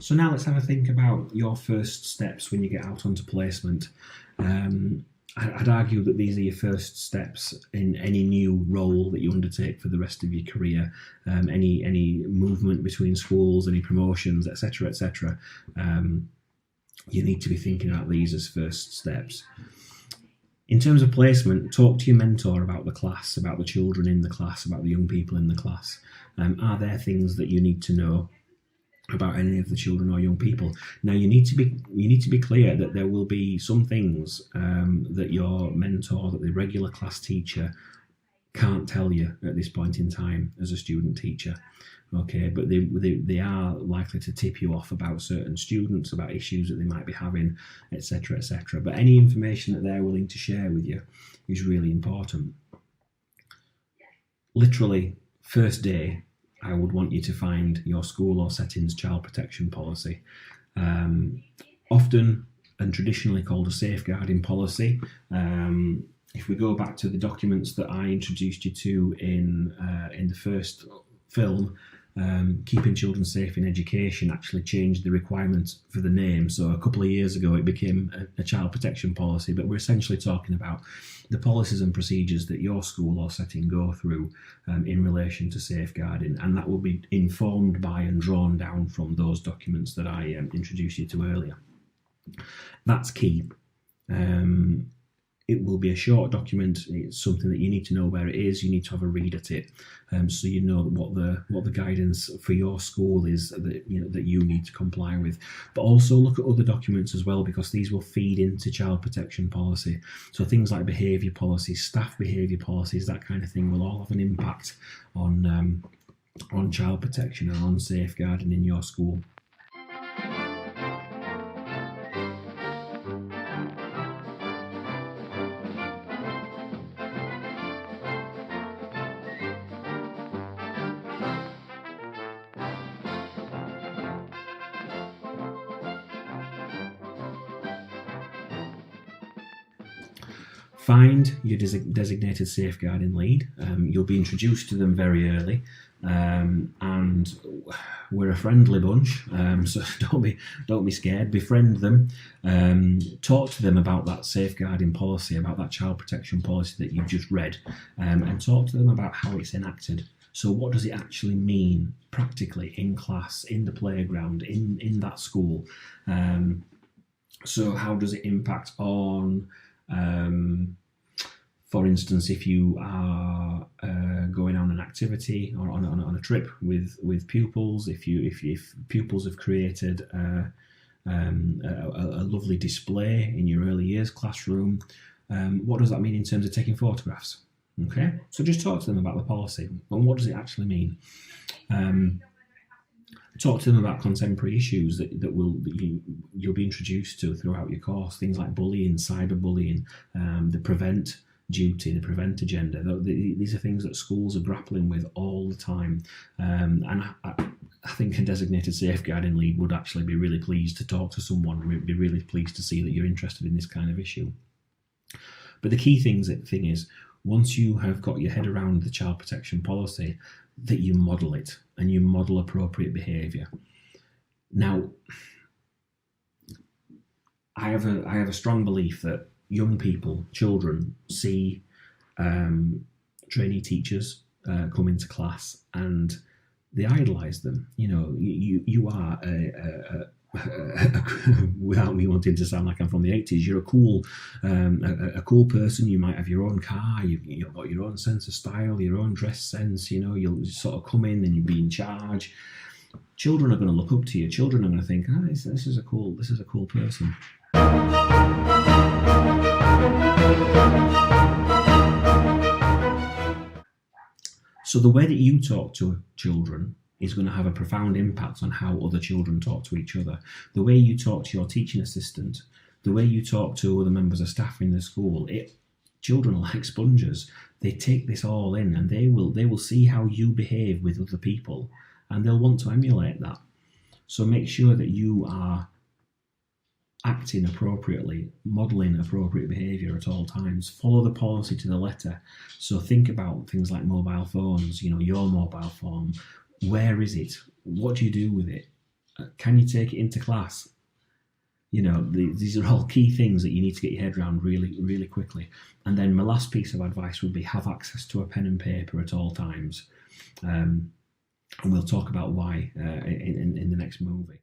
So now let's have a think about your first steps when you get out onto placement. I'd argue that these are your first steps in any new role that you undertake for the rest of your career, any movement between schools, any promotions, etc., etc. You need to be thinking about these as first steps. In terms of placement, talk to your mentor about the class, about the children in the class, about the young people in the class. Are there things that you need to know about any of the children or young people? Now you need to be clear that there will be some things that your mentor, that the regular class teacher can't tell you at this point in time as a student teacher. Okay, but they are likely to tip you off about certain students, about issues that they might be having, etc., etc. But any information that they're willing to share with you is really important. Literally, first day, I would want you to find your school or setting's child protection policy. Often and traditionally called a safeguarding policy. If we go back to the documents that I introduced you to in the first film, Keeping Children Safe in Education actually changed the requirement for the name. So a couple of years ago it became a child protection policy, but we're essentially talking about the policies and procedures that your school or setting go through in relation to safeguarding, and that will be informed by and drawn down from those documents that I introduced you to earlier. That's key. It will be a short document. It's something that you need to know where it is. You need to have a read at it, so you know what the guidance for your school is that you need to comply with. But also look at other documents as well, because these will feed into child protection policy. So things like behaviour policies, staff behaviour policies, that kind of thing will all have an impact on child protection and on safeguarding in your school. Find your designated safeguarding lead. You'll be introduced to them very early, and we're a friendly bunch, so don't be scared. Befriend them. Talk to them about that safeguarding policy, about that child protection policy that you've just read, and talk to them about how it's enacted. So what does it actually mean practically in class, in the playground, in that school? So how does it impact on, for instance, if you are going on an activity or on a trip with pupils, if pupils have created a lovely display in your early years classroom, what does that mean in terms of taking photographs? Okay, so just talk to them about the policy and what does it actually mean. Talk to them about contemporary issues that you'll be introduced to throughout your course, things like bullying, cyberbullying, the prevent duty, the prevent agenda. These are things that schools are grappling with all the time, and I think a designated safeguarding lead would actually be really pleased to talk to someone, be really pleased to see that you're interested in this kind of issue. But the key thing is, once you have got your head around the child protection policy, that you model it and you model appropriate behaviour. Now, I have a strong belief that young people, children, see trainee teachers come into class and they idolise them. You are without me wanting to sound like I'm from the 80s, you're a cool person. You might have your own car, you've got your own sense of style, your own dress sense. You'll sort of come in and you'll be in charge. Children are going to look up to you. Children are going to think, this is a cool person. So the way that you talk to children is going to have a profound impact on how other children talk to each other. The way you talk to your teaching assistant, the way you talk to other members of staff in the school, children are like sponges. They take this all in and they will see how you behave with other people and they'll want to emulate that. So make sure that you are acting appropriately, modelling appropriate behaviour at all times. Follow the policy to the letter. So think about things like mobile phones, your mobile phone. Where is it? What do you do with it? Can you take it into class? You know, these are all key things that you need to get your head around really, really quickly. And then my last piece of advice would be have access to a pen and paper at all times. And we'll talk about why in the next movie.